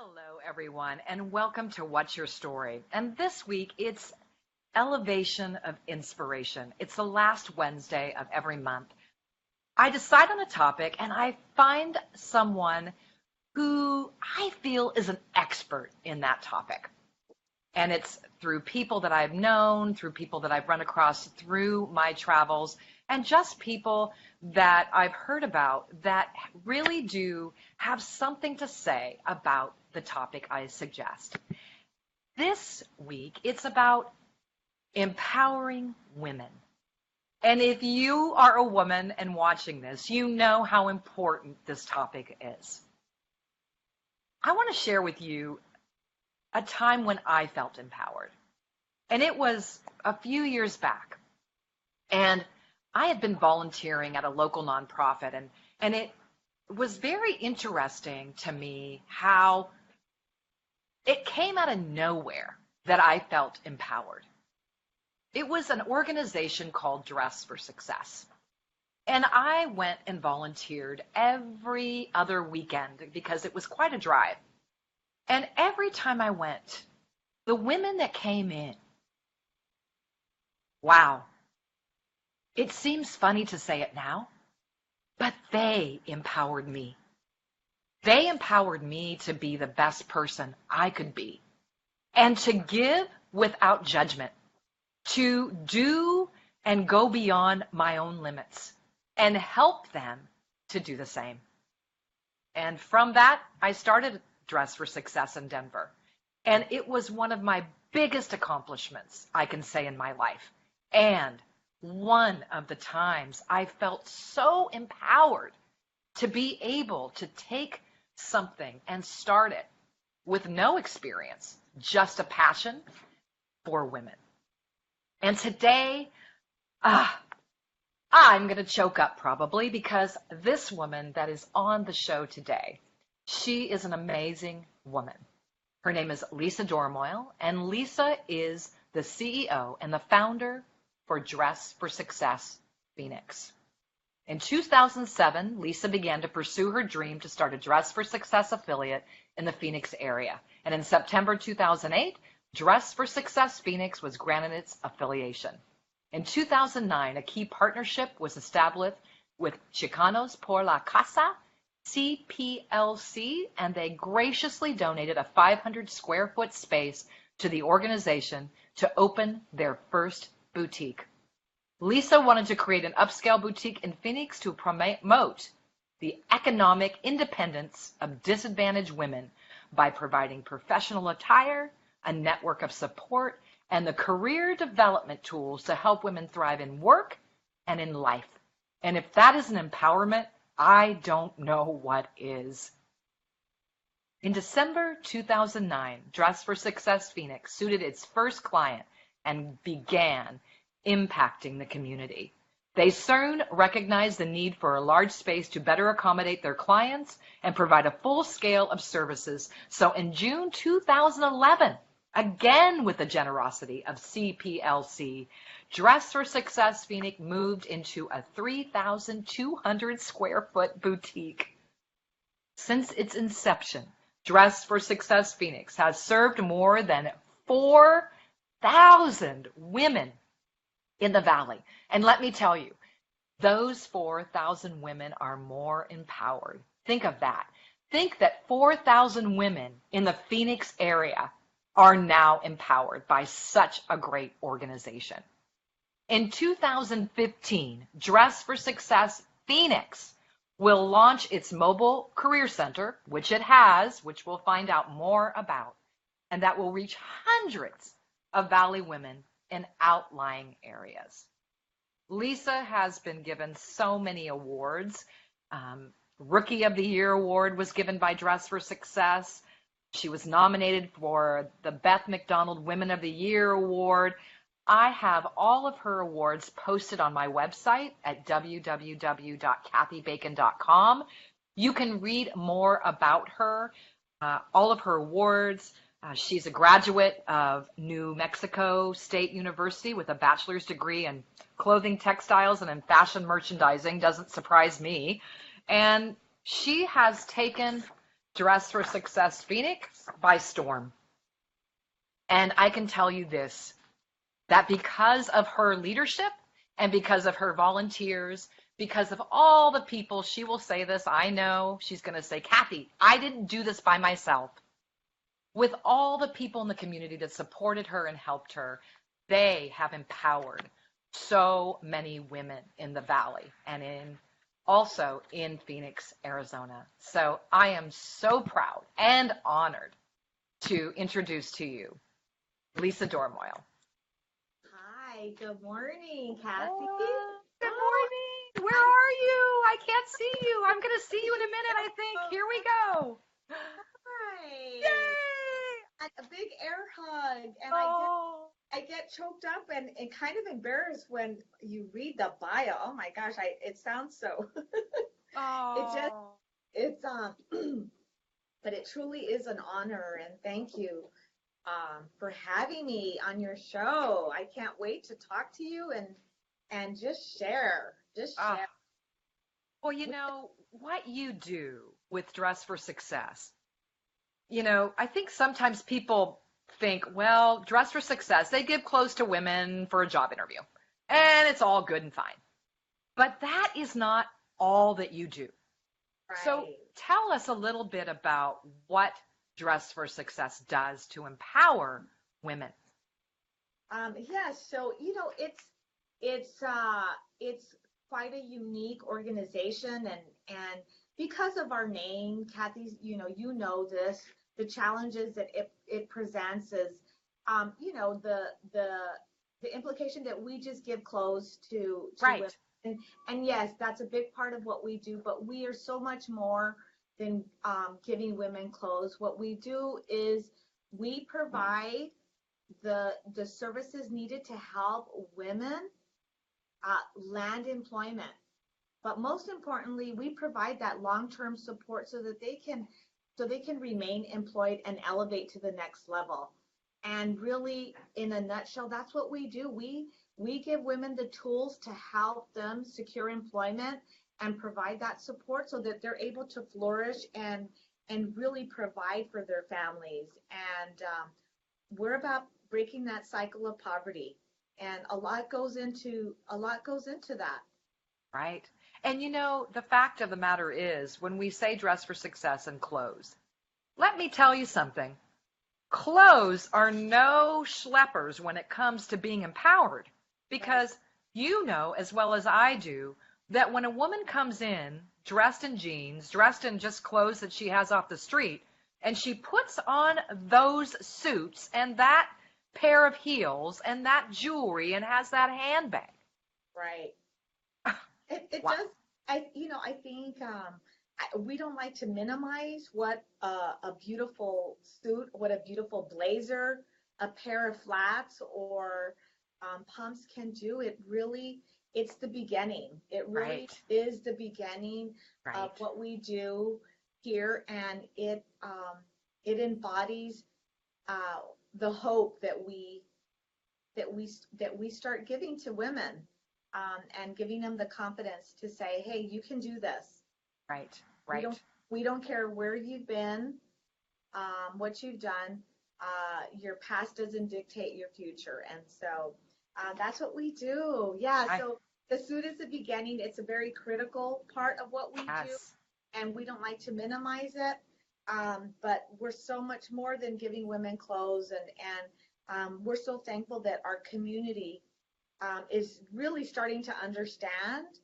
Hello, everyone, and welcome to What's Your Story? And this week, it's Elevation of Inspiration. It's the last Wednesday of every month. I decide on a topic, and I find someone who I feel is an expert in that topic. And it's through people that I've known, through people that I've run across through my travels, and just people that I've heard about that really do have something to say about the topic I suggest. This week, it's about empowering women. And if you are a woman and watching this, you know how important this topic is. I want to share with you a time when I felt empowered. And it was a few years back. And I had been volunteering at a local nonprofit, and it was very interesting to me how it came out of nowhere that I felt empowered. It was an organization called Dress for Success. And I went and volunteered every other weekend because it was quite a drive. And every time I went, the women that came in, wow, it seems funny to say it now, but they empowered me. They empowered me to be the best person I could be and to give without judgment, to do and go beyond my own limits and help them to do the same. And from that, I started Dress for Success in Denver. And it was one of my biggest accomplishments, I can say, in my life. And one of the times I felt so empowered to be able to take something and start it with no experience, just a passion for women. And today, I'm going to choke up probably because this woman that is on the show today, she is an amazing woman. Her name is Lisa Doromal, and Lisa is the CEO and the founder for Dress for Success Phoenix. In 2007, Lisa began to pursue her dream to start a Dress for Success affiliate in the Phoenix area. And in September 2008, Dress for Success Phoenix was granted its affiliation. In 2009, a key partnership was established with Chicanos por la Casa, CPLC, and they graciously donated a 500 square foot space to the organization to open their first boutique. Lisa wanted to create an upscale boutique in Phoenix to promote the economic independence of disadvantaged women by providing professional attire, a network of support, and the career development tools to help women thrive in work and in life. And if that isn't empowerment, I don't know what is. In December 2009, Dress for Success Phoenix suited its first client and began impacting the community. They soon recognized the need for a large space to better accommodate their clients and provide a full scale of services. So in June 2011, again with the generosity of CPLC, Dress for Success Phoenix moved into a 3,200 square foot boutique. Since its inception, Dress for Success Phoenix has served more than 4,000 women in the Valley. And let me tell you, those 4,000 women are more empowered. Think of that. Think that 4,000 women in the Phoenix area are now empowered by such a great organization. In 2015, Dress for Success Phoenix will launch its mobile career center, which it has, which we'll find out more about, and that will reach hundreds of Valley women in outlying areas. Lisa has been given so many awards. Rookie of the Year award was given by Dress for Success. She was nominated for the Beth McDonald Women of the Year award. I have all of her awards posted on my website at www.kathybacon.com. You can read more about her, all of her awards. She's a graduate of New Mexico State University with a bachelor's degree in clothing, textiles, and in fashion merchandising. Doesn't surprise me. And she has taken Dress for Success Phoenix by storm. And I can tell you this, that because of her leadership and because of her volunteers, because of all the people, she will say this, I know, she's going to say, Kathy, I didn't do this by myself. With all the people in the community that supported her and helped her, they have empowered so many women in the Valley and also in Phoenix, Arizona. So I am so proud and honored to introduce to you Lisa Doromal. Hi, good morning, Kathy. Oh, good morning. Where are you? I can't see you. I'm going to see you in a minute, I think. Here we go. Hi. Yay! A big air hug, and Oh. I get choked up and kind of embarrassed when you read the bio. Oh my gosh, it sounds so. Oh. It's but it truly is an honor, and thank you for having me on your show. I can't wait to talk to you and just share. Well, what you do with Dress for Success, I think sometimes people think, well, Dress for Success, they give clothes to women for a job interview, and it's all good and fine. But that is not all that you do. Right. So tell us a little bit about what Dress for Success does to empower women. Yes, so it's quite a unique organization, and because of our name, Kathy, this, the challenges that it presents is the implication that we just give clothes to Right. women. And yes, that's a big part of what we do, but we are so much more than giving women clothes. What we do is we provide the services needed to help women land employment. But most importantly, we provide that long-term support so they can remain employed and elevate to the next level. And really, in a nutshell, that's what we do. We give women the tools to help them secure employment and provide that support so that they're able to flourish and really provide for their families. And we're about breaking that cycle of poverty, and a lot goes into that. Right. And the fact of the matter is, when we say Dress for Success and clothes, let me tell you something. Clothes are no schleppers when it comes to being empowered, because Right. you know as well as I do that when a woman comes in dressed in jeans, dressed in just clothes that she has off the street, and she puts on those suits and that pair of heels and that jewelry and has that handbag. Right. It Wow. does. I think we don't like to minimize what a beautiful suit, what a beautiful blazer, a pair of flats, or pumps can do. It's the beginning. It really Right. is the beginning of Right. what we do here, and it embodies uh, the hope that we start giving to women, and giving them the confidence to say, hey, you can do this. Right. We Right. don't we don't care where you've been, what you've done. Your past doesn't dictate your future, and so that's what we do. Yeah. I So the suit is the beginning. It's a very critical part of what we do, Yes. and we don't like to minimize it. But we're so much more than giving women clothes, and we're so thankful that our community is really starting to understand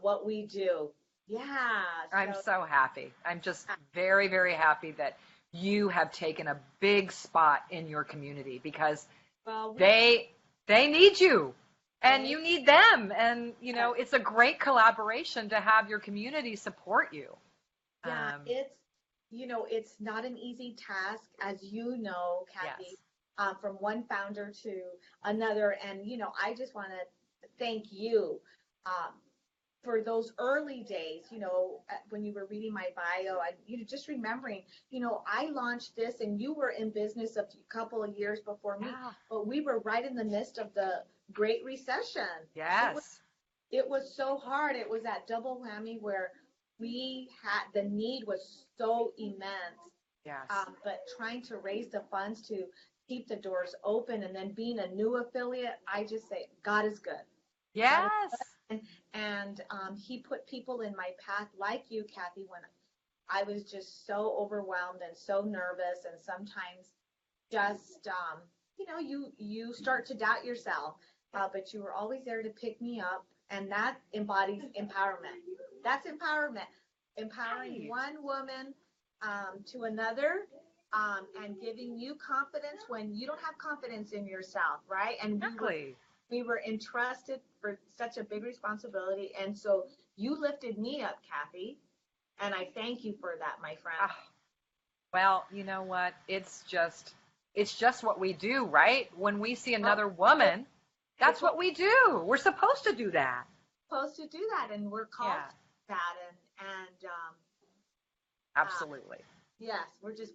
what we do. Yeah. I'm So so happy. I'm just very, very happy that you have taken a big spot in your community, because well, they need you and they you need them. And it's a great collaboration to have your community support you. yeah, Um, it's not an easy task, as you know, Kathy, yes. from one founder to another. And I just want to thank you um, for those early days. When you were reading my bio, and just remembering, I launched this, and you were in business a couple of years before me, Yeah. but we were right in the midst of the Great Recession. It was Yes. it was so hard. It was that double whammy where the need was so immense. Yes. But trying to raise the funds to keep the doors open, and then being a new affiliate, I just say God is good. God is Yes. good. And he put people in my path like you, Kathy, when I was just so overwhelmed and so nervous, and sometimes just you start to doubt yourself, but you were always there to pick me up, and that embodies empowerment. That's empowerment, empowering Right. one woman to another, and giving you confidence when you don't have confidence in yourself, right? And Exactly. we were entrusted for such a big responsibility, and so you lifted me up, Kathy, and I thank you for that, my friend. Ah, well, you know what? It's just what we do, right? When we see Well, another woman, it's that's what we do. We're supposed to do that. supposed to do that, and we're called Yeah, to that, and absolutely. yes,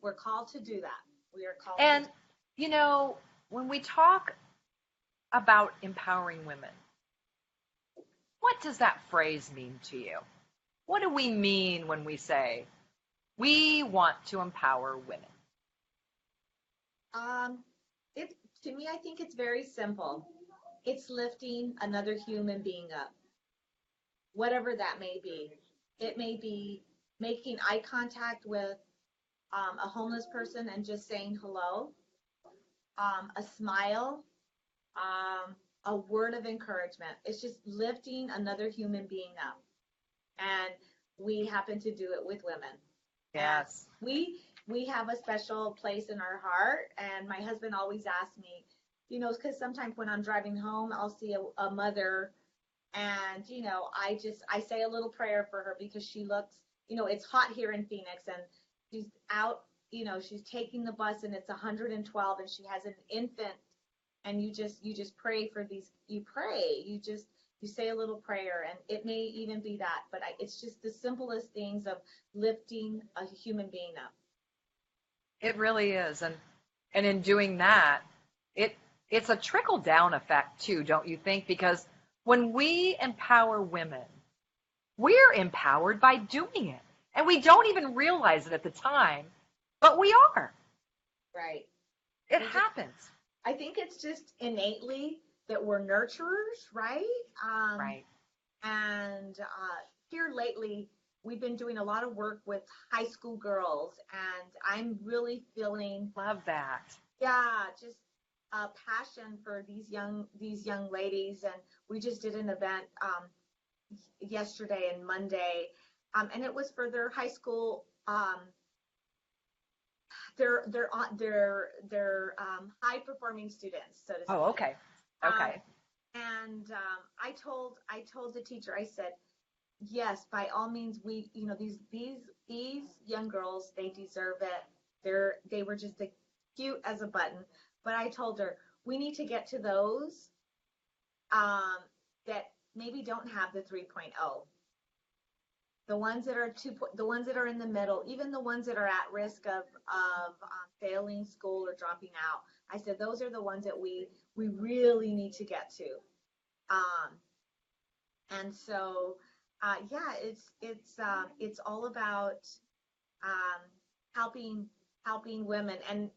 we're called to do that. We are called to And you know, when we talk about empowering women, what does that phrase mean to you? What do we mean when we say we want to empower women? it to me, I think it's very simple. It's lifting another human being up, whatever that may be. It may be making eye contact with a homeless person and just saying hello, a smile, a word of encouragement. It's just lifting another human being up. And we happen to do it with women. And Yes. we have a special place in our heart. And my husband always asks me, because sometimes when I'm driving home, I'll see a mother, and I say a little prayer for her because she looks, it's hot here in Phoenix, and she's out, she's taking the bus, and it's 112, and she has an infant, and you just pray for these, you say a little prayer, and it may even be that, but it's just the simplest things of lifting a human being up. It really is. And in doing that, it it's a trickle down effect too, don't you think? Because when we empower women, we're empowered by doing it. And we don't even realize it at the time, but we are. Right. It We just happens. I think it's just innately that we're nurturers, right? um Right. And here lately, we've been doing a lot of work with high school girls, and I'm really feeling, Love that. yeah, just a passion for these young ladies. And we just did an event yesterday and Monday, and it was for their high school, their high performing students, so to Oh, speak. okay. Um, Okay. and I told the teacher, I said, yes, by all means, these young girls, they deserve it. They were just cute as a button. But I told her, we need to get to those um, that maybe don't have the 3.0, the ones that are the ones that are in the middle, even the ones that are at risk of failing school or dropping out. I said those are the ones that we really need to get to. Um, and so yeah, it's all about um, helping women, and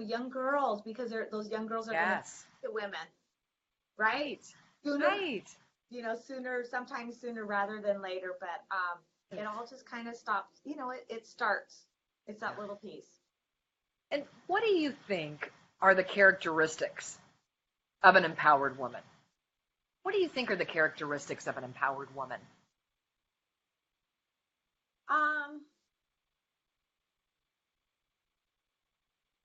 young girls, because those young girls are going to Yes. be the women, right? Right. Sooner, Right. sometimes sooner rather than later, but it all just kind of stops. It starts. It's that little piece. And what do you think are the characteristics of an empowered woman? What do you think are the characteristics of an empowered woman? Um,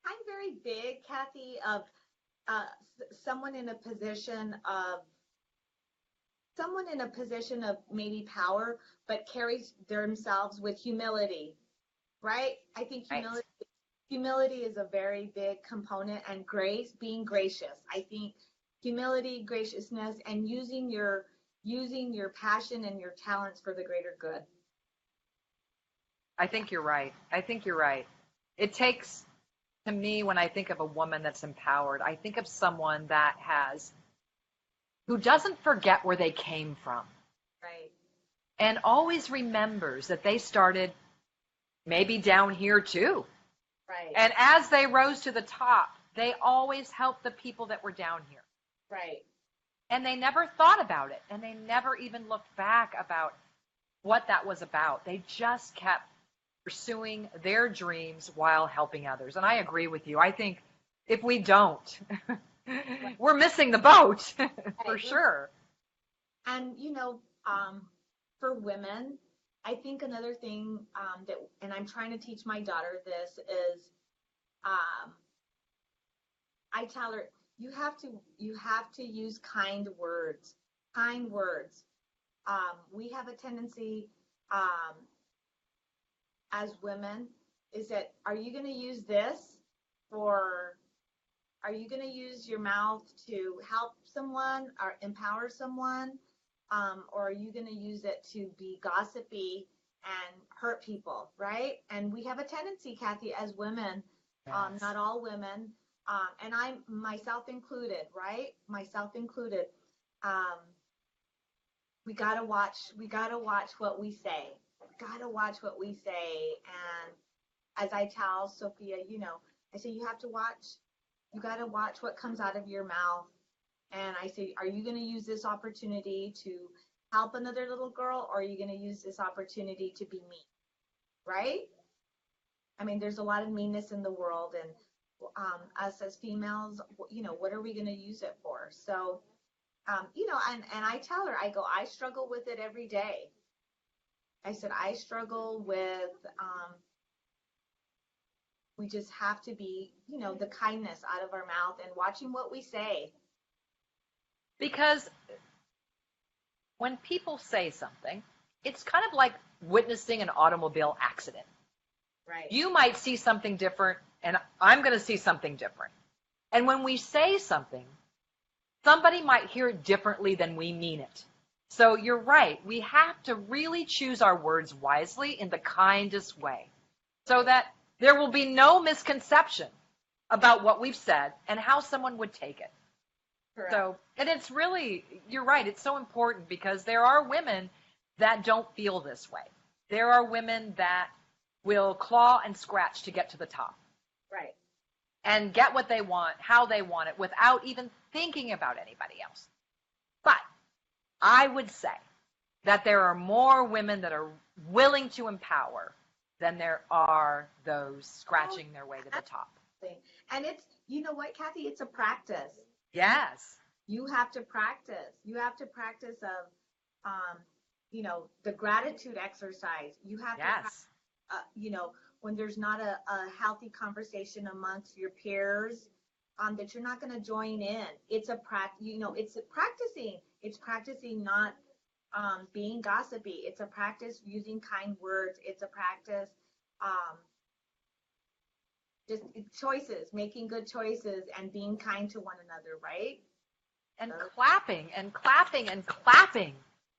I'm very big, Kathy, of uh, someone in a position of maybe power, but carries themselves with humility, right? I think Right. humility is a very big component, and being gracious. I think humility, graciousness, and using your passion and your talents for the greater good. I think you're right. I think you're right. It takes, to me, when I think of a woman that's empowered, I think of someone who doesn't forget where they came from. Right. and always remembers that they started maybe down here too. Right. And as they rose to the top, they always helped the people that were down here. Right. And they never thought about it. And they never even looked back about what that was about. They just kept pursuing their dreams while helping others. And I agree with you. I think if we don't, we're missing the boat for sure. And, for women, I think another thing and I'm trying to teach my daughter this is, I tell her, you have to use kind words. Kind words. We have a tendency, as women, is that, are you going to use this are you going to use your mouth to help someone or empower someone? Or are you going to use it to be gossipy and hurt people, right? And we have a tendency, Kathy, as women, Yes. not all women, and I'm myself included, right? Myself included. We gotta watch what we say. Gotta watch what we say. And as I tell Sophia, I say you gotta watch what comes out of your mouth. And I say, are you gonna use this opportunity to help another little girl, or are you gonna use this opportunity to be mean? Right? I mean, there's a lot of meanness in the world, and us as females, what are we gonna use it for? So, and I tell her, I go, I struggle with it every day. I said, I struggle with, we just have to be, the kindness out of our mouth and watching what we say. Because when people say something, it's kind of like witnessing an automobile accident. Right. You might see something different, and I'm going to see something different. And when we say something, somebody might hear it differently than we mean it. So you're right. We have to really choose our words wisely in the kindest way so that there will be no misconception about what we've said and how someone would take it. Correct. So, and it's really, you're right, it's so important because there are women that don't feel this way. There are women that will claw and scratch to get to the top. Right. And get what they want, how they want it, without even thinking about anybody else. But I would say that there are more women that are willing to empower than there are those scratching their way to the top. And it's, you know what, Kathy, it's a practice. Yes. You have to practice. You have to practice of, the gratitude exercise. You have to, when there's not a healthy conversation amongst your peers, that you're not going to join in. It's a it's practicing. It's practicing not being gossipy. It's a practice using kind words. It's a practice just choices, making good choices and being kind to one another, right? And clapping and clapping and clapping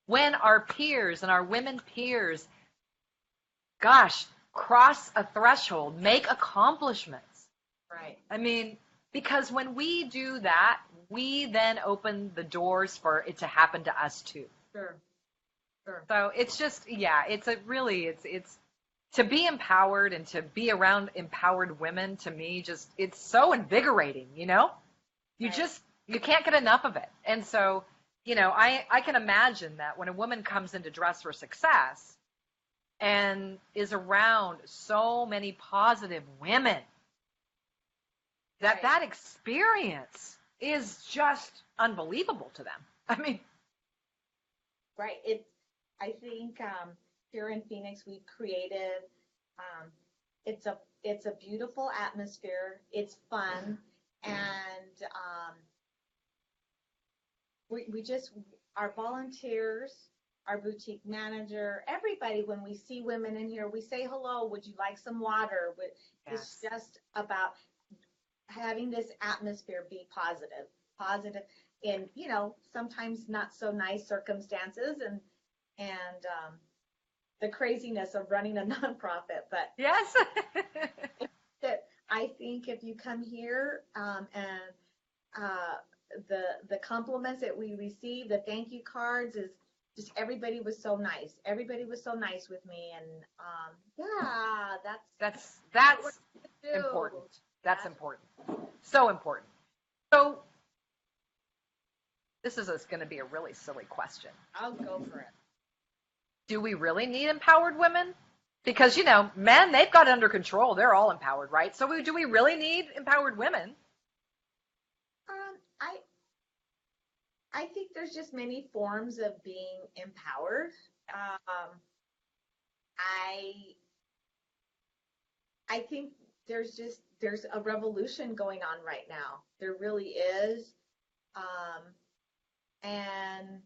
when our peers and our women peers, gosh, cross a threshold, make accomplishments. Right. I mean, because when we do that, we then open the doors for it to happen to us too. Sure. So it's just, it's to be empowered and to be around empowered women, to me, it's so invigorating, you can't get enough of it. And so, I can imagine that when a woman comes in to dress for success and is around so many positive women, that experience is just unbelievable to them. I mean, right. I think here in Phoenix we've created. It's a beautiful atmosphere. It's fun, and we just, our volunteers, our boutique manager, everybody. When we see women in here, we say hello. Would you like some water? It's just about having this atmosphere be positive in, sometimes not so nice circumstances and the craziness of running a nonprofit. But yes, that I think if you come here and the compliments that we receive, the thank you cards, is just everybody was so nice. Everybody was so nice with me, and yeah, That's what we're gonna do. important. That's important. So important. So this is going to be a really silly question. I'll go for it. Do we really need empowered women? Because, men, they've got it under control. They're all empowered, right? So do we really need empowered women? I think there's just many forms of being empowered. I think there's a revolution going on right now. There really is. And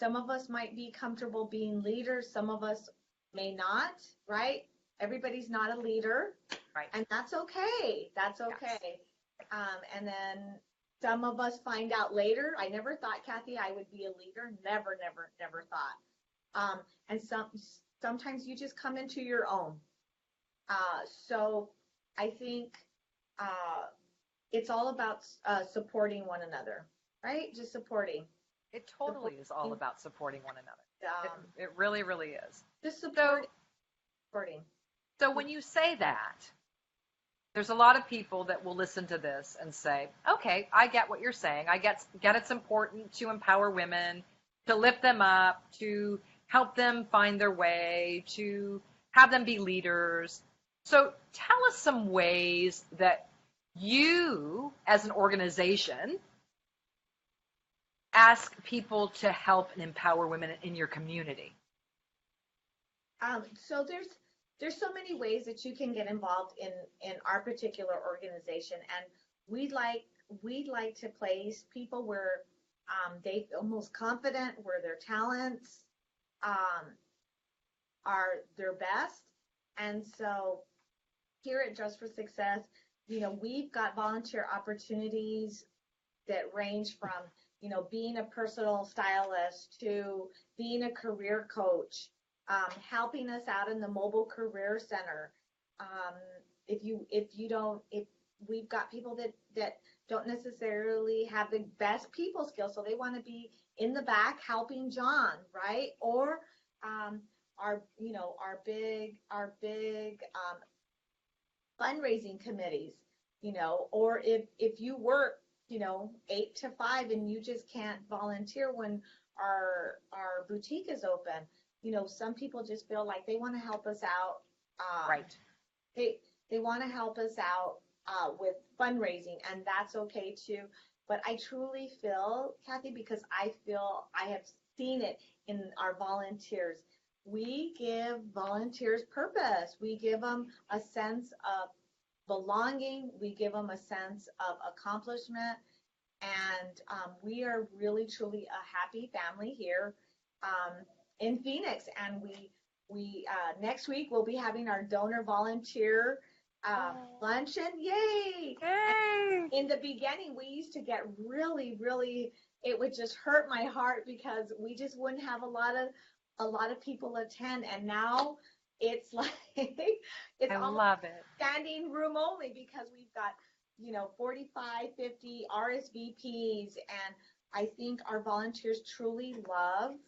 some of us might be comfortable being leaders. Some of us may not, right? Everybody's not a leader. Right. And that's okay. That's okay. Yes. And then some of us find out later. I never thought, Kathy, I would be a leader. Never, never, never thought. And sometimes you just come into your own. So I think it's all about supporting one supporting, right? Just supporting. It totally is all about supporting one another. It really, really is. Just supporting. So when you say that, there's a lot of people that will listen to this and say, okay, I get what you're saying. I get it's important to empower women, to lift them up, to help them find their way, to have them be leaders. So tell us some ways that you, as an organization, ask people to help and empower women in your community. So there's so many ways that you can get involved in our particular organization, and we'd like to place people where they feel most confident, where their talents are their best. And so here at Dress for Success, we've got volunteer opportunities that range from being a personal stylist to being a career coach, helping us out in the Mobile Career Center. If we've got people that don't necessarily have the best people skills, so they want to be in the back helping John, right? Or our big fundraising committees, or if you work 8 to 5 and you just can't volunteer when our boutique is open. Some people just feel like they want to help us out. Right. They want to help us out with fundraising, and that's okay too. But I truly feel, Kathy, because I feel I have seen it in our volunteers, we give volunteers purpose. We give them a sense of belonging. We give them a sense of accomplishment. And we are really, truly a happy family here in Phoenix. And we next week we'll be having our donor volunteer luncheon. Yay! Yay! In the beginning, we used to get really, really, it would just hurt my heart because we just wouldn't have a lot of people attend. And now it's like it's I love it. Standing room only because we've got 45, 50 RSVPs, and I think our volunteers truly love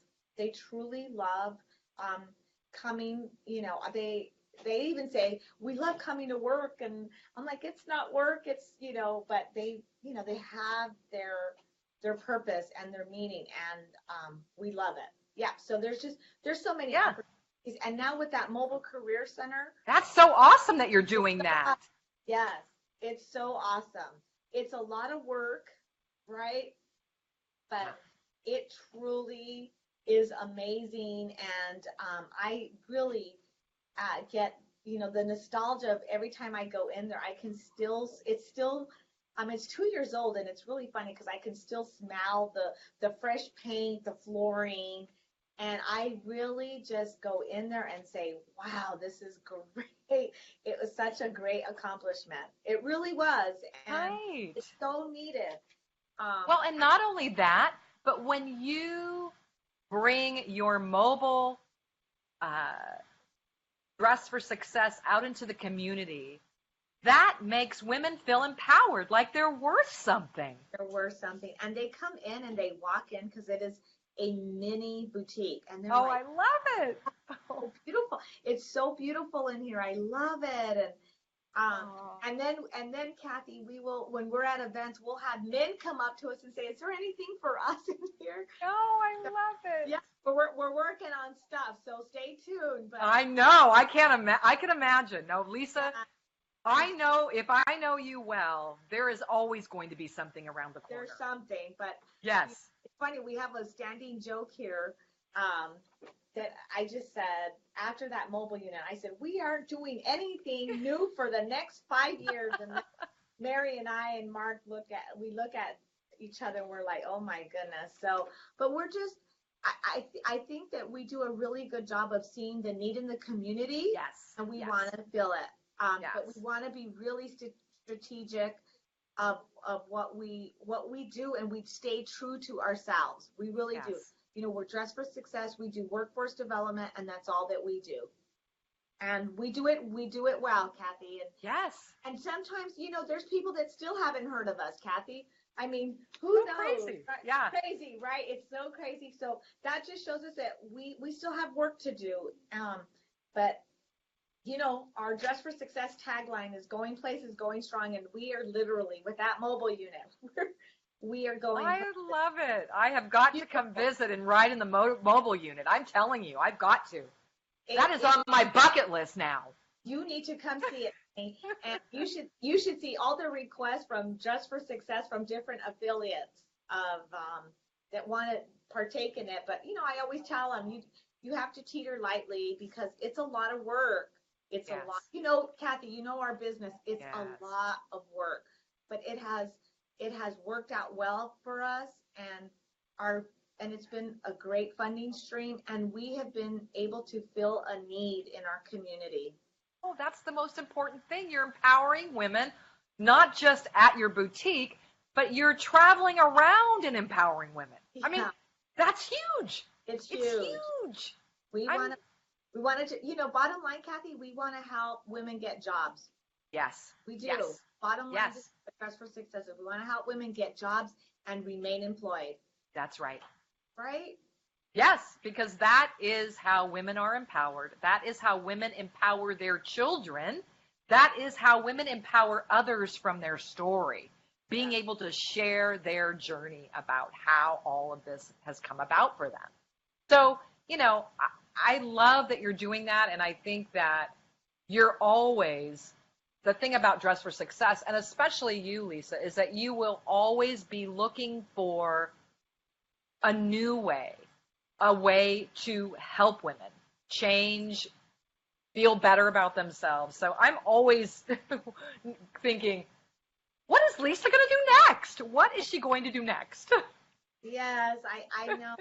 coming. They even say we love coming to work, and I'm like, it's not work, it's but they have their purpose and their meaning, and we love it. Yeah, so there's so many opportunities. And now with that Mobile Career Center, that's so awesome that you're doing that. Yes, it's so awesome. It's a lot of work, right? But it truly is amazing, and I really get the nostalgia of every time I go in there. It's 2 years old, and it's really funny because I can still smell the fresh paint, the flooring, and I really just go in there and say, wow, this is great. It was such a great accomplishment. It really was, and right. It's so needed. Well, and not only that, but when you bring your mobile Dress for Success out into the community, that makes women feel empowered, like they're worth something. They're worth something. And they come in and they walk in because a mini boutique. And they're Oh, like, I love it. oh, beautiful. It's so beautiful in here. I love it. Oh, And then Kathy, we will, when we're at events, we'll have men come up to us and say, "Is there anything for us in here?" oh, I love it. Yeah, but we're working on stuff, so stay tuned. But I know. I can't I can imagine. No, Lisa, uh, I know if I know you well, there is always going to be something around the corner. there's something. But Yes. it's funny, we have a standing joke here, um, that I just said after that mobile unit. I said, "We aren't doing anything new for the next 5 years." And then Mary and I and Mark look at each other and we're like, "Oh my goodness." So, but we're just, I think that we do a really good job of seeing the need in the community, Yes. and we Yes. want to fill it. But we Yes. want to be really strategic of what we do, and we stay true to ourselves. We really do. Yes. You know, we're dressed for success. We do workforce development, and that's all that we do. And we do it well, Kathy. Yes. And sometimes, there's people that still haven't heard of us, Kathy. I mean, who So knows? crazy. Right? Yeah. Crazy, right? It's so crazy. So that just shows us that we still have work to do. But our Dress for Success tagline is going places, going strong, and we are literally, with that mobile unit, we are going. I love it. I have got to come visit and ride in the mobile unit. I'm telling you, I've got to. That is on my bucket list now. You need to come see it. And you should see all the requests from Just for Success from different affiliates of that want to partake in it. But I always tell them you have to teeter lightly because it's a lot of work. It's Yes. a lot. Kathy, our business. It's Yes. a lot of work, but it has worked out well for us, and it's been a great funding stream, and we have been able to fill a need in our community. Oh, that's the most important thing. You're empowering women, not just at your boutique, but you're traveling around and empowering women. Yeah. I mean, that's huge. It's huge. We wanted to, bottom line, Kathy, we want to help women get jobs. Yes. We do. Yes. Bottom line, Yes. Dress for Success. We want to help women get jobs and remain employed. That's right. Right? Yes, because that is how women are empowered. That is how women empower their children. That is how women empower others from their story, being able to share their journey about how all of this has come about for them. So, I love that you're doing that, and I think that you're always, the thing about Dress for Success, and especially you, Lisa, is that you will always be looking for a new way, a way to help women change, feel better about themselves. So I'm always thinking, what is Lisa going to do next? What is she going to do next? Yes, I know.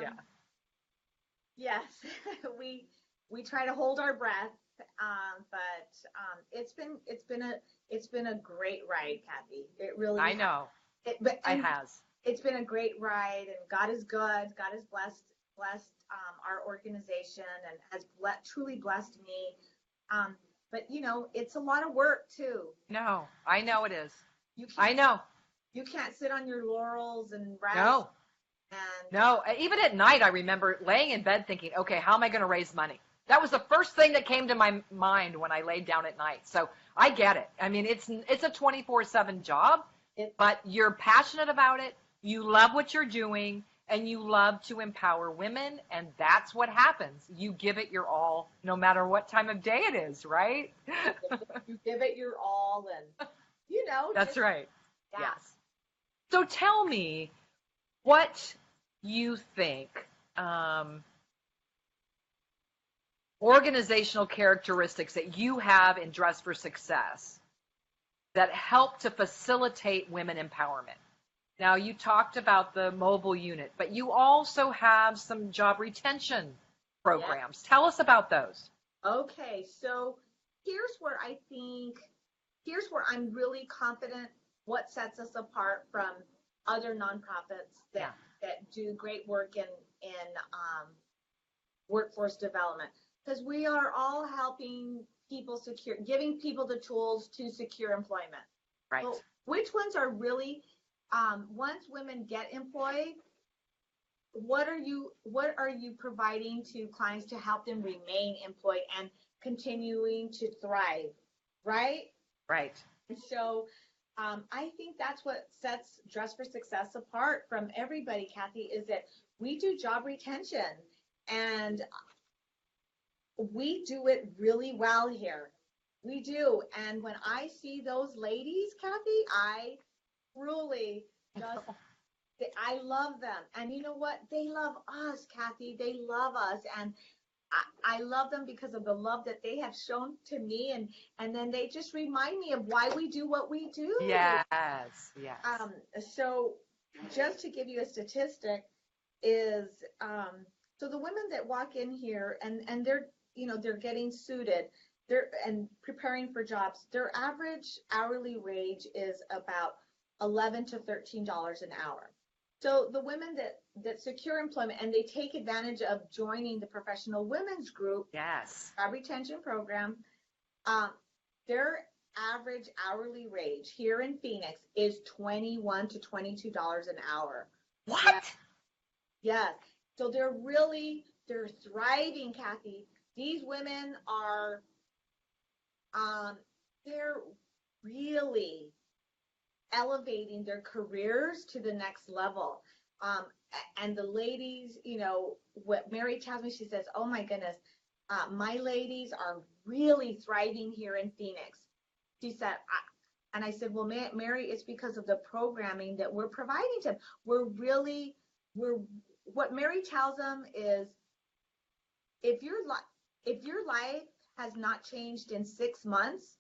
Yeah. Yes, we try to hold our breath, but it's been a great ride, Kathy. It really. I know. It has. It's been a great ride, and God is good. God has blessed our organization and has truly blessed me. But it's a lot of work too. No, I know it is. I know. You can't sit on your laurels and rest. No. And no, even at night, I remember laying in bed thinking, okay, how am I going to raise money? That was the first thing that came to my mind when I laid down at night. So I get it. I mean, it's a 24/7 job, but you're passionate about it. You love what you're doing, and you love to empower women, and that's what happens. You give it your all, no matter what time of day it is, right? You give it your all, and That's right. Yeah. Yes. So tell me what you think organizational characteristics that you have in Dress for Success that help to facilitate women empowerment. Now, you talked about the mobile unit, but you also have some job retention programs. Yeah. Tell us about those. Okay, so here's where I'm really confident what sets us apart from other nonprofits that do great work in workforce development, because we are all helping people giving people the tools to secure employment. Right. So which ones are really once women get employed, what are you providing to clients to help them remain employed and continuing to thrive, right? Right. And so I think that's what sets Dress for Success apart from everybody, Kathy, is that we do job retention and we do it really well here. We do. And when I see those ladies, Kathy, I truly just, I love them. And you know what? They love us, Kathy. They love us. And I love them because of the love that they have shown to me. And then they just remind me of why we do what we do. Yes, yes. So just to give you a statistic is, so the women that walk in here and they're, they're getting suited, they're and preparing for jobs, their average hourly wage is about $11 to $13 an hour. So the women that secure employment and they take advantage of joining the professional women's group, Yes. our retention program, their average hourly wage here in Phoenix is $21 to $22 an hour. What? Yes. Yes. So they're thriving, Kathy. These women are, they're really elevating their careers to the next level. And the ladies, what Mary tells me, she says, oh my goodness, my ladies are really thriving here in Phoenix. She said, and I said, well, Mary, it's because of the programming that we're providing to them. What Mary tells them is, if your life has not changed in 6 months,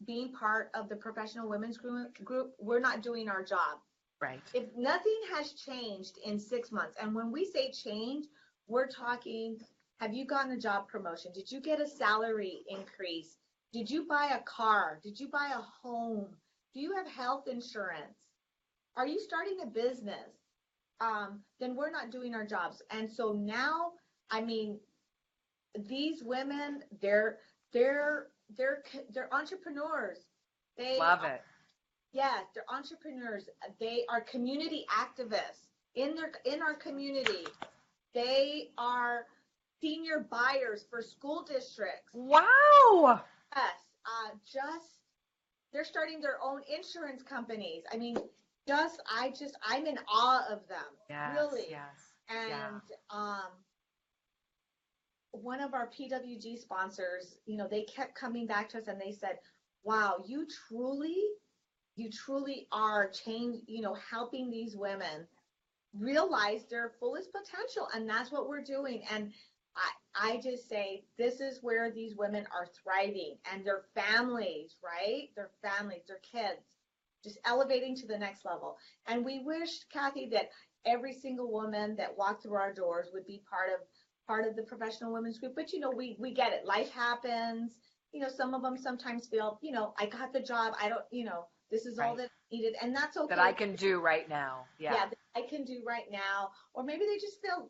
being part of the professional women's group, we're not doing our job. Right. If nothing has changed in 6 months, and when we say change, we're talking, have you gotten a job promotion? Did you get a salary increase? Did you buy a car? Did you buy a home? Do you have health insurance? Are you starting a business? Then we're not doing our jobs. And so now, I mean, these women, they're entrepreneurs. They love it. Yes, they're entrepreneurs. They are community activists in our community. They are senior buyers for school districts. Wow. Yes, they're starting their own insurance companies. I mean, I'm in awe of them. Yes, really. Yes. And one of our PWG sponsors, they kept coming back to us and they said, wow, you truly are helping these women realize their fullest potential. And that's what we're doing. And I just say, this is where these women are thriving, and their families, right? Their families, their kids, just elevating to the next level. And we wish, Kathy, that every single woman that walked through our doors would be part of the professional women's group. But, we get it. Life happens. Some of them sometimes feel, I got the job. I don't, this is all that I needed. And that's okay. That I can do right now. Yeah, that I can do right now. Or maybe they just feel,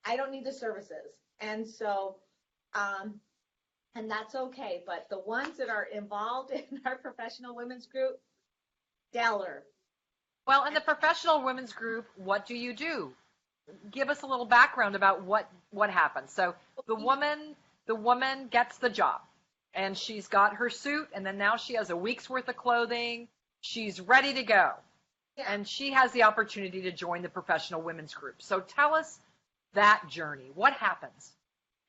I don't need the services. And so, and that's okay. But the ones that are involved in our professional women's group, stellar. Well, in the professional women's group, what do you do? Give us a little background about what happens. So the woman gets the job, and she's got her suit, and then now she has a week's worth of clothing. She's ready to go. Yeah. And she has the opportunity to join the professional women's group. So tell us that journey. What happens?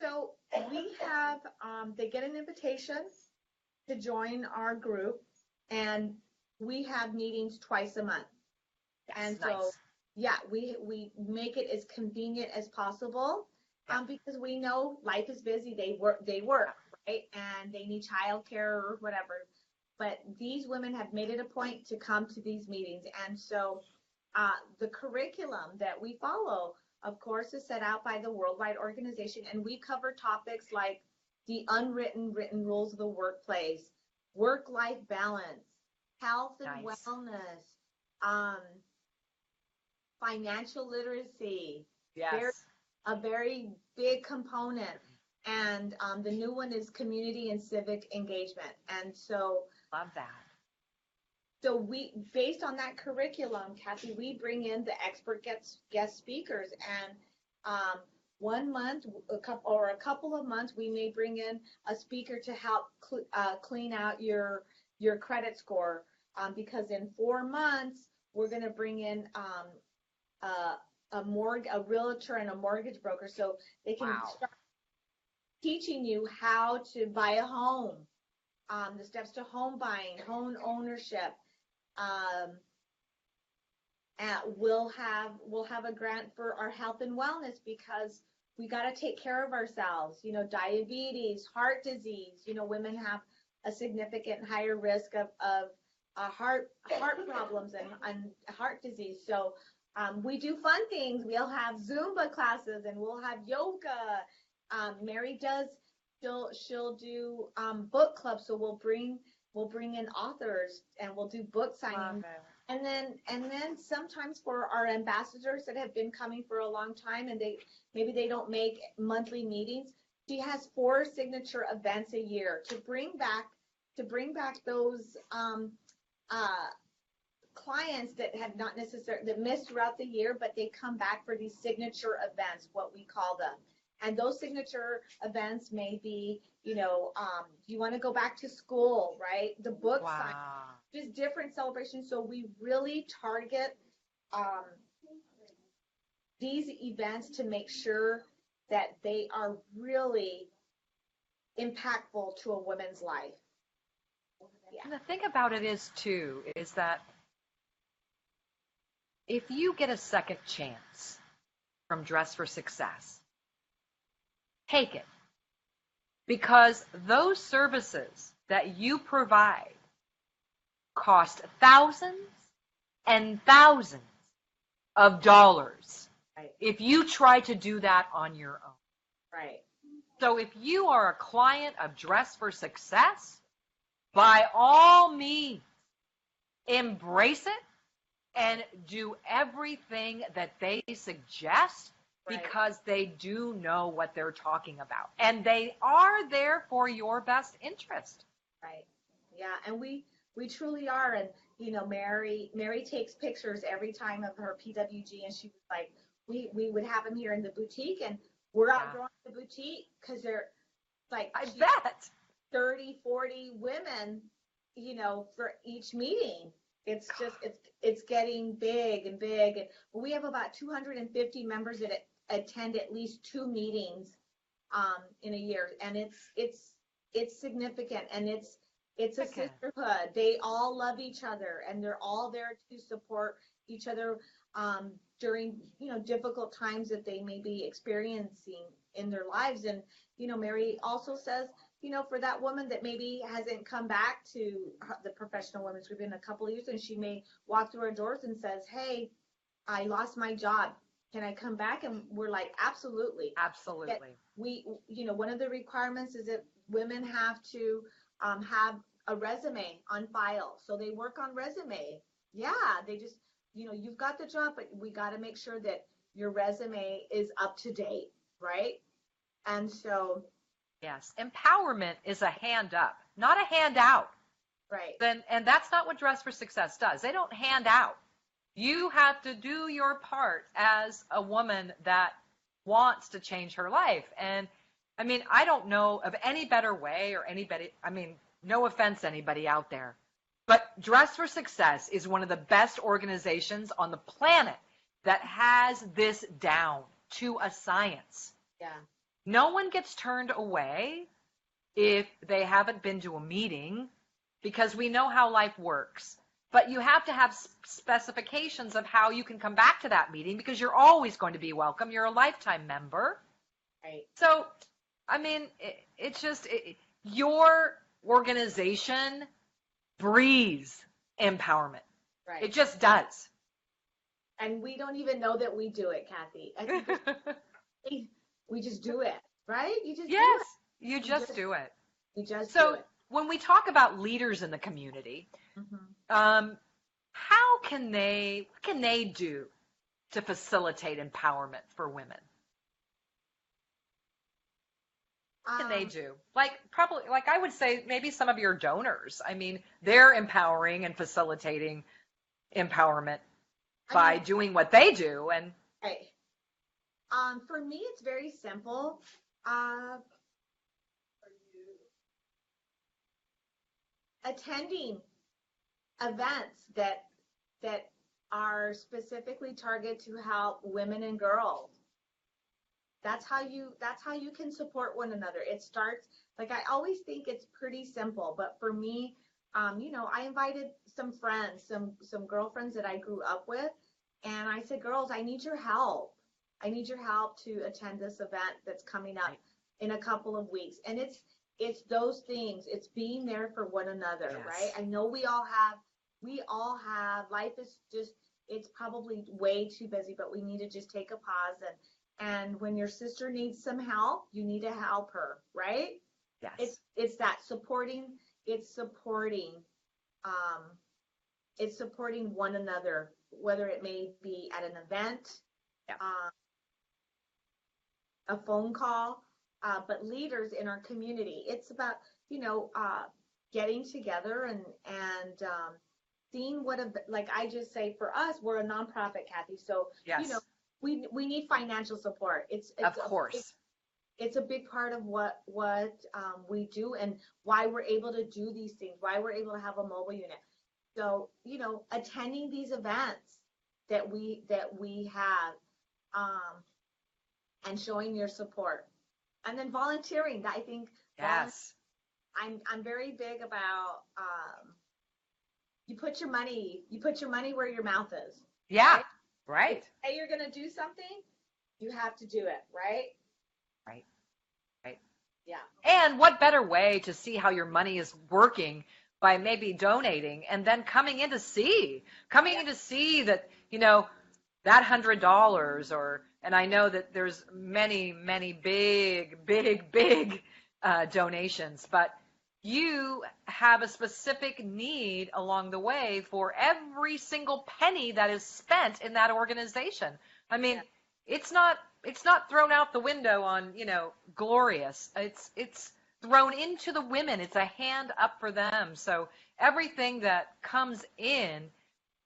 So we have, they get an invitation to join our group, and we have meetings twice a month. Yes, and nice. So, yeah, we make it as convenient as possible, because we know life is busy. They work, right? And they need childcare or whatever. But these women have made it a point to come to these meetings. And so the curriculum that we follow, of course, is set out by the worldwide organization. And we cover topics like the written rules of the workplace, work-life balance, health and wellness, financial literacy. Yes. A very big component. And the new one is community and civic engagement. And so, love that. So we, based on that curriculum, Kathy, we bring in the expert guest speakers, and one month, a couple of months, we may bring in a speaker to help clean out your credit score, because in 4 months we're going to bring in a realtor and a mortgage broker, so they can start teaching you how to buy a home, the steps to home buying, home ownership. And we'll have a grant for our health and wellness, because we got to take care of ourselves. You know, diabetes, heart disease. You know, women have a significant higher risk of heart problems and heart disease. So we do fun things. We'll have Zumba classes, and we'll have yoga. Mary does. She'll do book clubs. So we'll bring in authors, and we'll do book signings. And then sometimes for our ambassadors that have been coming for a long time, and maybe they don't make monthly meetings, she has 4 signature events a year to bring back those clients that have not necessarily, that missed throughout the year, but they come back for these signature events, what we call them. And those signature events may be, you want to go back to school, right? The book sign, just different celebrations. So we really target these events to make sure that they are really impactful to a woman's life. Yeah. And the thing about it is that if you get a second chance from Dress for Success, take it. Because those services that you provide cost thousands and thousands of dollars if you try to do that on your own. Right. So if you are a client of Dress for Success, by all means, embrace it and do everything that they suggest, because they do know what they're talking about. And they are there for your best interest. Right. Yeah, and we truly are. And, Mary takes pictures every time of her PWG, and she was like, we would have them here in the boutique, and we're outgrowing the boutique, because they're like, I bet 30, 40 women, for each meeting. It's just, it's getting big and big. And we have about 250 members that attend at least 2 meetings in a year, and it's significant, and it's a sisterhood. They all love each other, and they're all there to support each other during difficult times that they may be experiencing in their lives. And Mary also says, for that woman that maybe hasn't come back to the professional women's group in a couple of years, and she may walk through our doors and says, hey, I lost my job, can I come back? And we're like, absolutely. We, one of the requirements is that women have to have a resume on file. So they work on resume. Yeah, they just, you've got the job, but we got to make sure that your resume is up to date, right? And so. Yes, empowerment is a hand up, not a handout. Right. And that's not what Dress for Success does. They don't hand out. You have to do your part as a woman that wants to change her life. And I mean, I don't know of any better way, or anybody, no offense anybody out there, but Dress for Success is one of the best organizations on the planet that has this down to a science. Yeah. No one gets turned away if they haven't been to a meeting, because we know how life works. But you have to have specifications of how you can come back to that meeting, because you're always going to be welcome. You're a lifetime member. Right. So, it's just, your organization breathes empowerment. Right. It just does. And we don't even know that we do it, Kathy. I think we just do it, right? You just do it. You just do it. You just do it. So when we talk about leaders in the community, what can they do to facilitate empowerment for women? What can they do? Like probably, like I would say maybe some of your donors. I mean, they're empowering and facilitating empowerment by doing what they do. And right. For me, it's very simple. Attending events that are specifically targeted to help women and girls. That's how you can support one another. It starts, like, I always think it's pretty simple, but for me, I invited some friends, some girlfriends that I grew up with, and I said, girls, I need your help. I need your help to attend this event that's coming up in a couple of weeks. And it's those things. It's being there for one another, Yes. right? I know we all have, life is just, it's probably way too busy, but we need to just take a pause, and when your sister needs some help, you need to help her, right? yes, It's that supporting, it's supporting one another, whether it may be at an event, yeah. A phone call, but leaders in our community. It's about, getting together and seeing like I just say, for us, we're a nonprofit, Kathy. So, Yes. we need financial support. Of course. It's a big part of what we do and why we're able to do these things, why we're able to have a mobile unit. So, attending these events that we have, and showing your support, and then volunteering. I think Yes. I'm very big about you put your money where your mouth is. Yeah. Right. If you say you're going to do something, you have to do it, right? Right. Right. Yeah. And what better way to see how your money is working by maybe donating and then coming in to see that, that $100 and I know that there's many, many big donations, but you have a specific need along the way for every single penny that is spent in that organization. I mean, it's not thrown out the window on, glorious. It's thrown into the women. It's a hand up for them. So everything that comes in,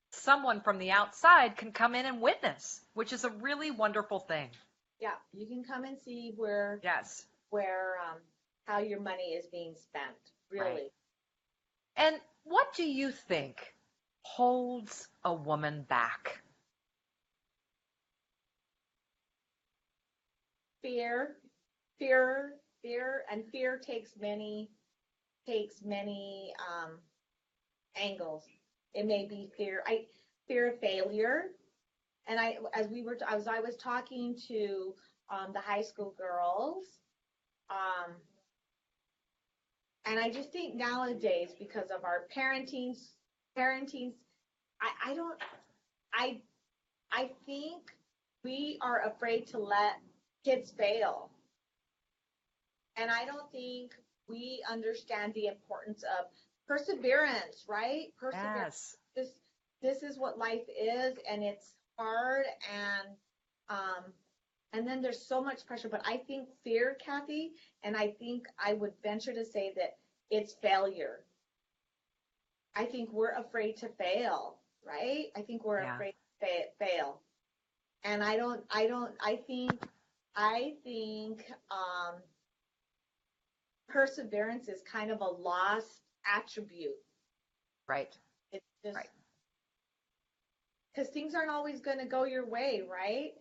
someone from the outside can come in and witness, which is a really wonderful thing. Yeah, you can come and see where how your money is being spent, really. Right. And what do you think holds a woman back? Fear, and fear takes many angles. It may be fear of failure. And I was talking to the high school girls, and I just think nowadays, because of our parenting, I think we are afraid to let kids fail. And I don't think we understand the importance of perseverance, right? Perseverance. Yes. This is what life is, and it's hard, and then there's so much pressure. But I think fear, Kathy, and I think I would venture to say that it's failure. I think we're afraid to fail, right? I think we're afraid to fail. And I think perseverance is kind of a lost attribute. Right. It's just because things aren't always going to go your way, right?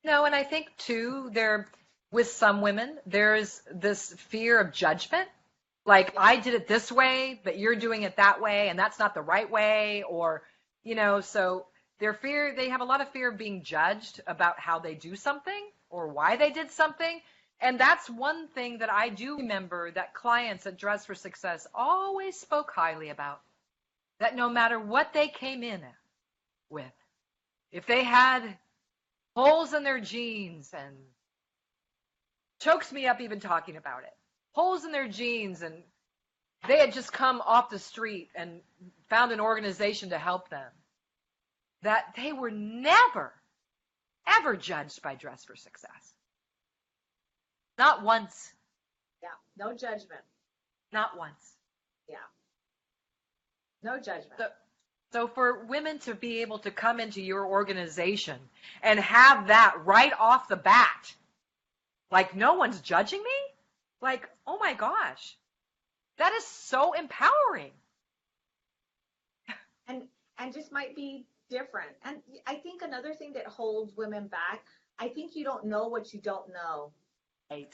No, and I think too, with some women, there's this fear of judgment. Like, I did it this way, but you're doing it that way, and that's not the right way, or, so they have a lot of fear of being judged about how they do something or why they did something. And that's one thing that I do remember that clients at Dress for Success always spoke highly about, that no matter what they came in with, if they had holes in their jeans, and chokes me up even talking about it, holes in their jeans, and they had just come off the street and found an organization to help them, that they were never, ever judged by Dress for Success. Not once. Yeah, no judgment. Not once. Yeah, no judgment. So for women to be able to come into your organization and have that right off the bat, like no one's judging me, like, oh my gosh, that is so empowering. And just might be different. And I think another thing that holds women back, I think you don't know what you don't know. Right.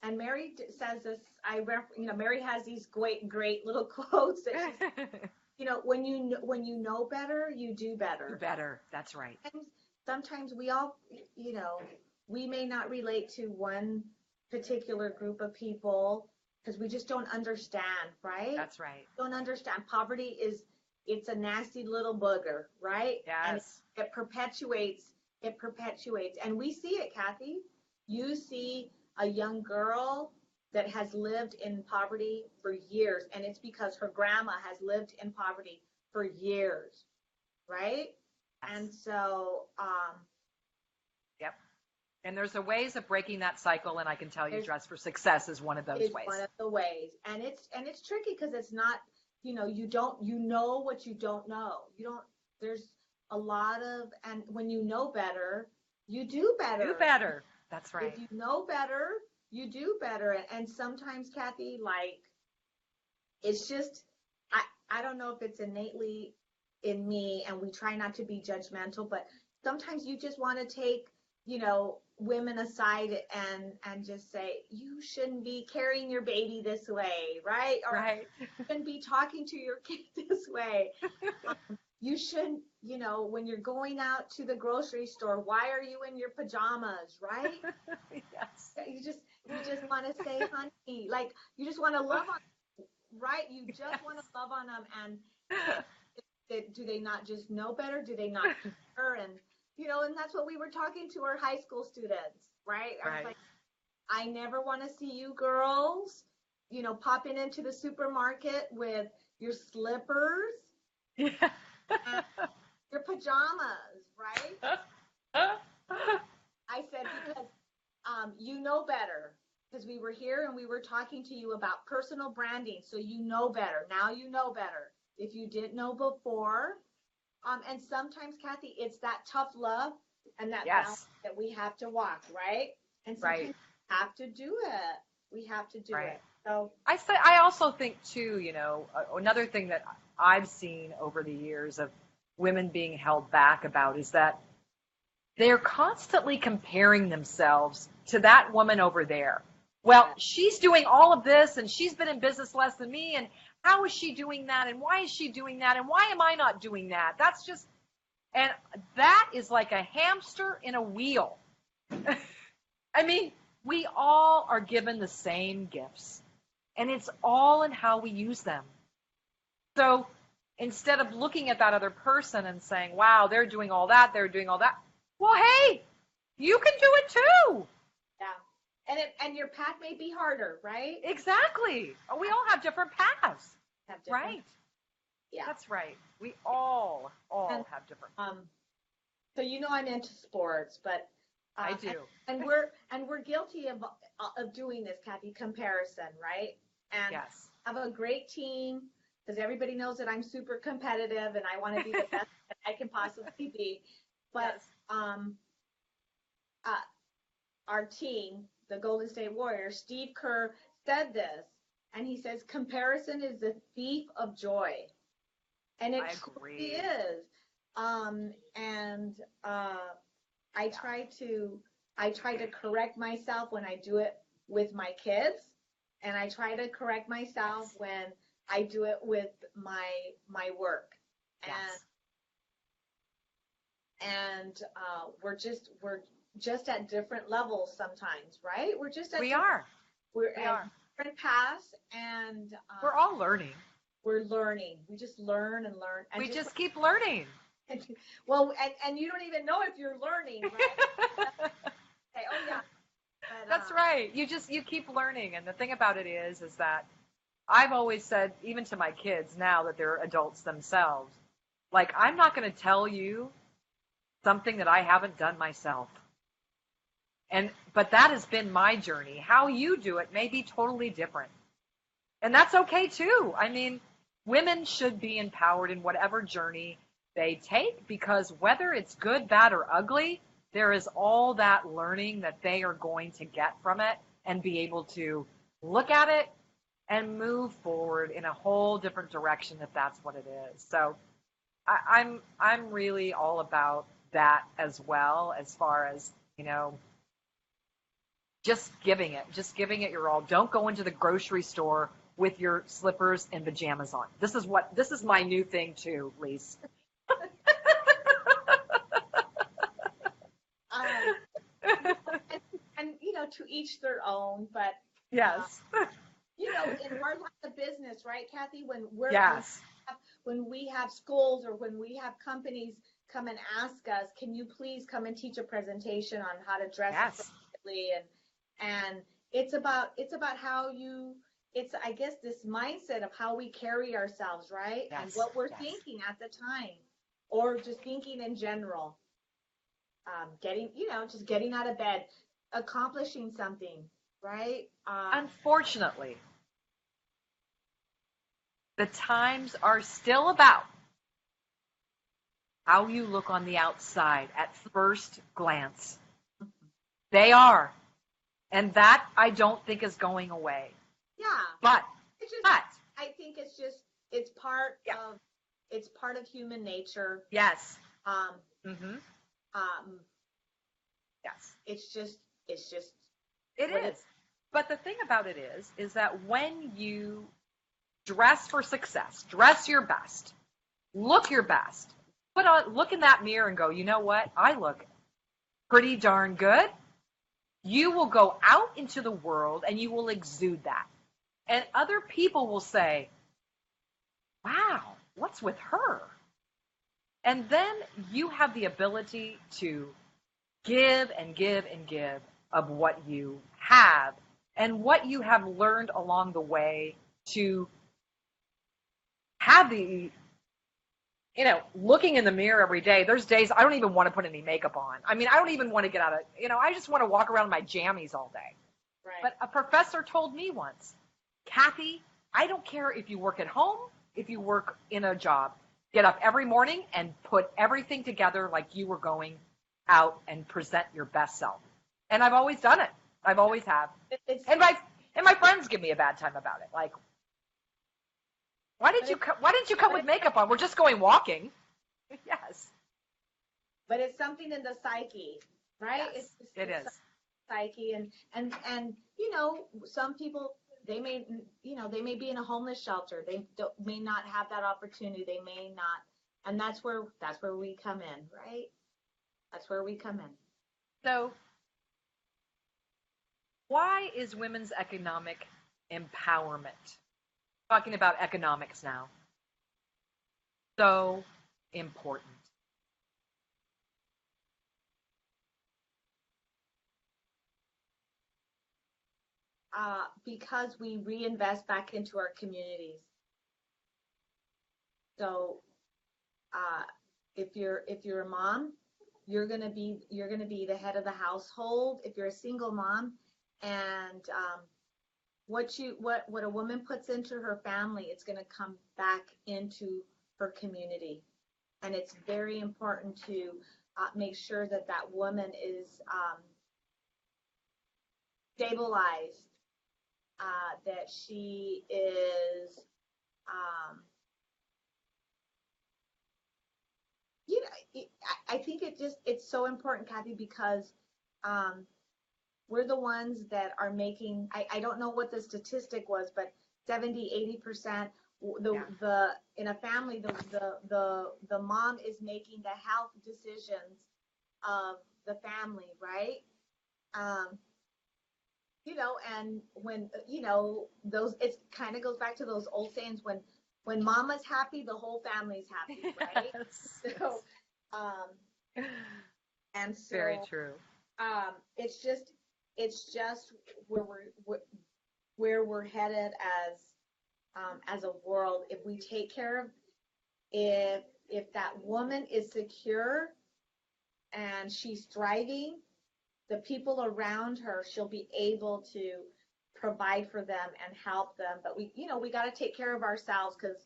And Mary says this. Mary has these great little quotes that she's, when you know better, you do better. Do better. That's right. And sometimes we all, we may not relate to one particular group of people because we just don't understand, right? That's right. Don't understand. Poverty it's a nasty little booger, right? Yes. And it perpetuates. And we see it, Kathy. You see a young girl that has lived in poverty for years, and it's because her grandma has lived in poverty for years, right? Yes. And so, yep. And there's a ways of breaking that cycle, and I can tell you Dress for Success is one of those ways. One of the ways. And it's tricky because it's not, you know what you don't know. There's a lot of, and when you know better, you do better. Do better. That's right. If you know better, you do better. And sometimes, Kathy, like, it's just, I don't know if it's innately in me, and we try not to be judgmental, but sometimes you just want to take, women aside and just say, you shouldn't be carrying your baby this way, right? Or right. You shouldn't be talking to your kid this way. You shouldn't, when you're going out to the grocery store, why are you in your pajamas, right? Yes. You just want to say, honey, like, you just want to love on them, right? You just want to love on them. And do they not just know better? Do they not care? And, and that's what we were talking to our high school students, right? I was like, I never want to see you girls, popping into the supermarket with your slippers. Yeah. And your pajamas, right? I said, because you know better, because we were here and we were talking to you about personal branding, so you know better. Now you know better. If you didn't know before, and sometimes, Kathy, it's that tough love and that balance that we have to walk, right? And sometimes we have to do it. We have to do it. So I also think too, another thing that I've seen over the years of women being held back about is that they're constantly comparing themselves to that woman over there. Well, she's doing all of this and she's been in business less than me, and how is she doing that, and why is she doing that, and why am I not doing that? That's just, and that is like a hamster in a wheel. I mean, we all are given the same gifts, and it's all in how we use them. So instead of looking at that other person and saying, wow, they're doing all that, well, hey, you can do it too. Yeah. And your path may be harder, right? Exactly. We all have different paths. Right. Yeah. That's right. We all have different. So I'm into sports, but I do. And we're guilty of doing this, Kathy, comparison, right? And yes. I have a great team because everybody knows that I'm super competitive and I want to be the best that I can possibly be. But our team, the Golden State Warriors, Steve Kerr said this, and he says comparison is the thief of joy, and it truly is. I try to correct myself when I do it with my kids, and I try to correct myself when I do it with my work. Yes. And we're just at different levels sometimes, right? We're at different paths, and we're all learning. We're learning. We just learn and learn. And we just keep learning. Well, and you don't even know if you're learning, right? Okay, oh yeah. But, that's right. You keep learning, and the thing about it is that I've always said, even to my kids now that they're adults themselves, like, I'm not going to tell you something that I haven't done myself. But that has been my journey. How you do it may be totally different. And that's okay too. I mean, women should be empowered in whatever journey they take, because whether it's good, bad, or ugly, there is all that learning that they are going to get from it and be able to look at it and move forward in a whole different direction if that's what it is. So I'm really all about that as well, as far as, just giving it your all. Don't go into the grocery store with your slippers and pajamas on. This is my new thing too, Lise. And to each their own, but yes. In our line of business, right, Kathy, yes. when we have schools or when we have companies come and ask us, can you please come and teach a presentation on how to dress appropriately, and it's about how it's, I guess, this mindset of how we carry ourselves, right? Yes. And what we're thinking at the time, or just thinking in general. Just getting out of bed, accomplishing something, right? Unfortunately, the times are still about how you look on the outside at first glance. They are. And that I don't think is going away. Yeah. But I think it's part of human nature. Yes. Yes. It is. But the thing about it is that when you dress for success, dress your best, look your best, look in that mirror and go, you know what? I look pretty darn good. You will go out into the world and you will exude that. And other people will say, wow, what's with her? And then you have the ability to give and give and give of what you have and what you have learned along the way to have the, looking in the mirror every day. There's days I don't even want to put any makeup on. I mean, I don't even want to get out of, I just want to walk around in my jammies all day. Right. But a professor told me once, Kathy, I don't care if you work at home, if you work in a job, get up every morning and put everything together like you were going out and present your best self. And I've always done it. I've always have. And my friends give me a bad time about it. Like, why didn't you come with makeup on? We're just going walking. Yes. But it's something in the psyche, right? Yes, it is. Psyche, and some people, they may be in a homeless shelter. They may not have that opportunity. They may not, and that's where we come in, right? That's where we come in. So, why is women's economic empowerment, talking about economics now, so important? Because we reinvest back into our communities. So, if you're a mom, you're gonna be the head of the household. If you're a single mom, and what a woman puts into her family, it's gonna come back into her community, and it's very important to make sure that woman is stabilized. That she is, I think it's so important, Kathy, because we're the ones that are making, I don't know what the statistic was, but 70-80%, in a family, the mom is making the health decisions of the family, right? And when, it kind of goes back to those old sayings, when mama's happy, the whole family's happy, right? Yes. So, and so, very true. It's just where we're headed as a world. If we take care of, if that woman is secure and she's thriving, the people around her, she'll be able to provide for them and help them. But we got to take care of ourselves, because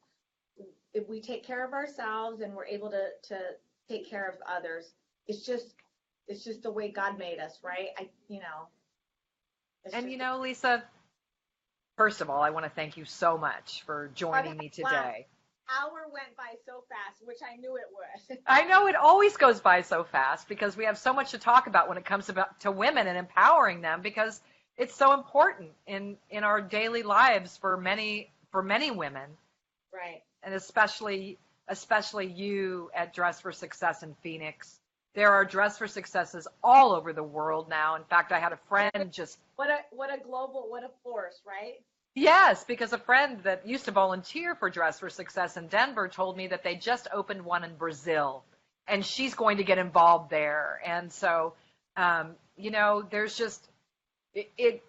if we take care of ourselves and we're able to take care of others, it's just the way God made us, right? It's And just Lisa, first of all, I want to thank you so much for joining me wow. today. Hour went by so fast, which I knew it would. I know it always goes by so fast because we have so much to talk about when it comes to women and empowering them, because it's so important in our daily lives for many women, Right. and especially you at Dress for Success in Phoenix. There are Dress for Successes all over the world now. In fact, I had a friend just what a force, right? Yes, because a friend that used to volunteer for Dress for Success in Denver told me that they just opened one in Brazil, and she's going to get involved there. And so, there's just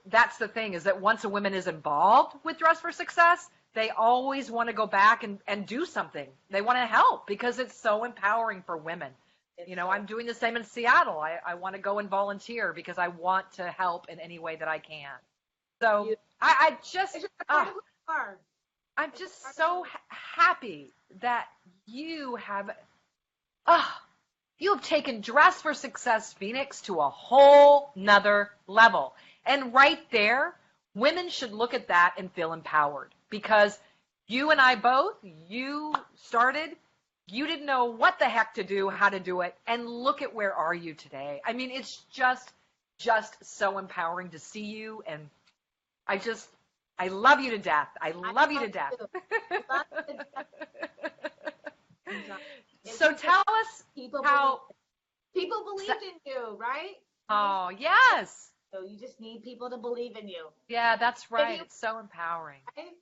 that's the thing, is that once a woman is involved with Dress for Success, they always want to go back and do something. They want to help because it's so empowering for women. I'm doing the same in Seattle. I want to go and volunteer because I want to help in any way that I can. So I'm just so happy that you have taken Dress for Success Phoenix to a whole nother level. And right there, women should look at that and feel empowered, because you and I both, you started, you didn't know what the heck to do, how to do it, and look at where are you today. I mean, it's just so empowering to see you, and I love you to death. I love you to death. So tell us how people believed in you, right? Oh, yes. So you just need people to believe in you. Yeah, that's right. It's so empowering. Right?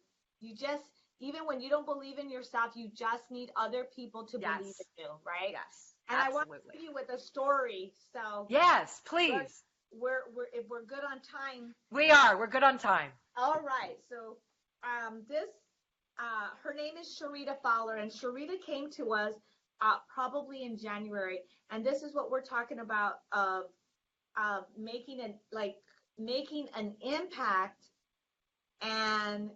Even when you don't believe in yourself, you just need other people to believe in you, right? Yes. And absolutely. I want to leave you with a story. So yes, please. If we're good on time. We are. We're good on time. All right. So her name is Sharita Fowler, and Sharita came to us probably in January, and this is what we're talking about of making an impact. And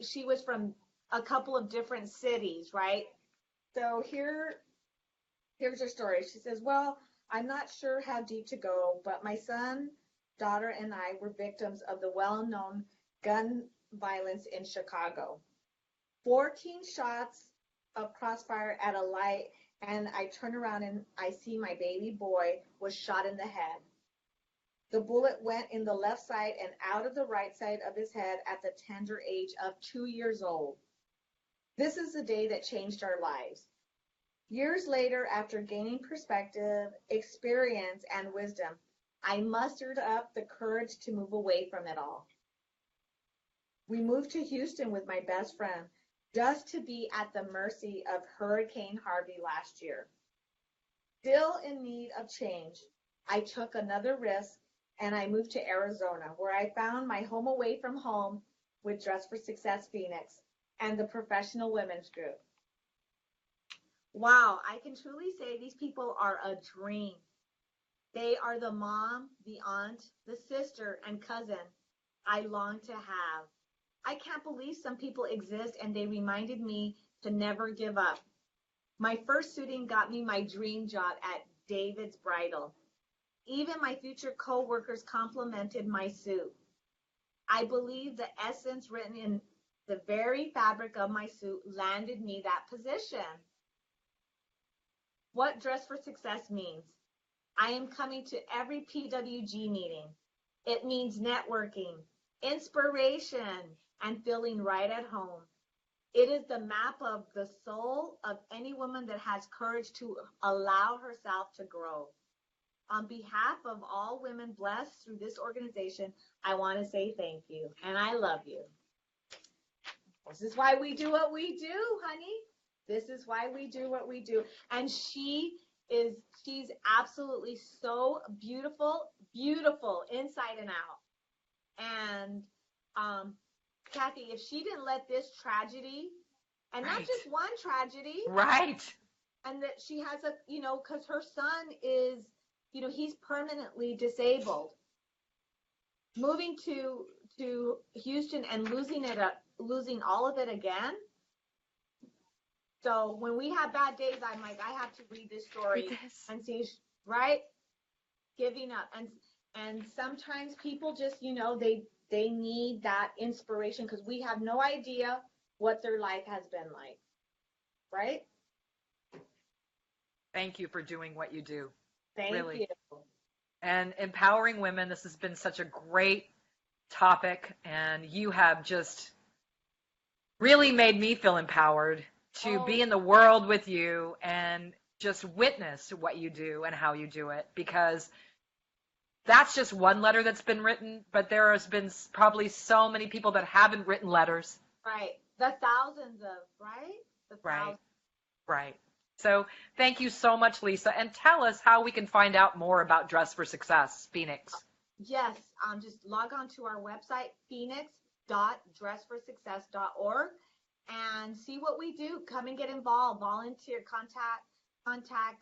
she was from a couple of different cities, right? So here's her story. She says, well, I'm not sure how deep to go, but my son, daughter, and I were victims of the well-known gun violence in Chicago. 14 shots of crossfire at a light, and I turn around and I see my baby boy was shot in the head. The bullet went in the left side and out of the right side of his head at the tender age of 2 years old. This is the day that changed our lives. Years later, after gaining perspective, experience, and wisdom, I mustered up the courage to move away from it all. We moved to Houston with my best friend, just to be at the mercy of Hurricane Harvey last year. Still in need of change, I took another risk and I moved to Arizona, where I found my home away from home with Dress for Success Phoenix and the Professional Women's Group. Wow, I can truly say these people are a dream. They are the mom, the aunt, the sister, and cousin I long to have. I can't believe some people exist, and they reminded me to never give up. My first suiting got me my dream job at David's Bridal. Even my future co-workers complimented my suit. I believe the essence written in the very fabric of my suit landed me that position. What Dress for Success means. I am coming to every PWG meeting. It means networking, inspiration, and feeling right at home. It is the map of the soul of any woman that has courage to allow herself to grow. On behalf of all women blessed through this organization, I want to say thank you, and I love you. This is why we do what we do, honey. This is why we do what we do. And she's absolutely so beautiful, beautiful inside and out. And Kathy, if she didn't let this tragedy, and not just one tragedy, right, and that she has because her son is he's permanently disabled. Moving to Houston and losing all of it again. So when we have bad days, I'm like, I have to read this story and see, right? Giving up. And sometimes people just, they need that inspiration because we have no idea what their life has been like, right? Thank you for doing what you do. Thank Really. you. And empowering women, this has been such a great topic, and you have just really made me feel empowered to be in the world with you and just witness what you do and how you do it, because that's just one letter that's been written, but there has been probably so many people that haven't written letters. Right. The thousands of, right? The thousands. Right. So thank you so much, Lisa. And tell us how we can find out more about Dress for Success Phoenix. Yes. Just log on to our website, phoenix.dressforsuccess.org, and see what we do. Come and get involved. Volunteer. Contact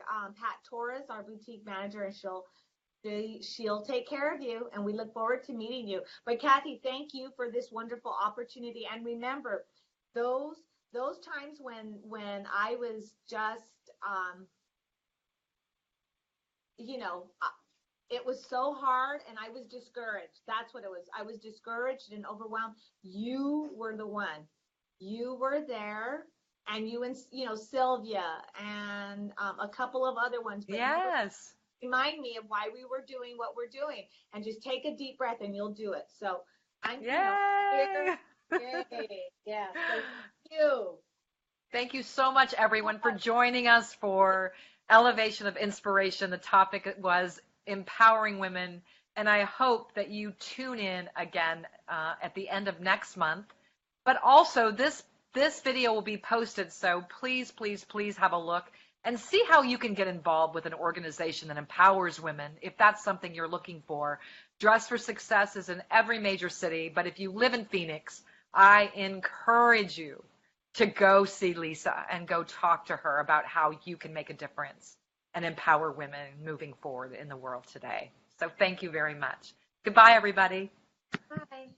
Pat Torres, our boutique manager, and she'll take care of you, and we look forward to meeting you. But Kathy, thank you for this wonderful opportunity. And remember, those times when I was just, it was so hard and I was discouraged. That's what it was. I was discouraged and overwhelmed. You were the one. You were there, and you and Sylvia and a couple of other ones. But yes. Remind me of why we were doing what we're doing, and just take a deep breath and you'll do it. So I'm Yay! Yay. Yeah. Thank you. Thank you so much, everyone, for joining us for Elevation of Inspiration. The topic was empowering women, and I hope that you tune in again at the end of next month. But also, this video will be posted, so please, please, please have a look and see how you can get involved with an organization that empowers women, if that's something you're looking for. Dress for Success is in every major city, but if you live in Phoenix, I encourage you to go see Lisa and go talk to her about how you can make a difference and empower women moving forward in the world today. So thank you very much. Goodbye, everybody. Bye.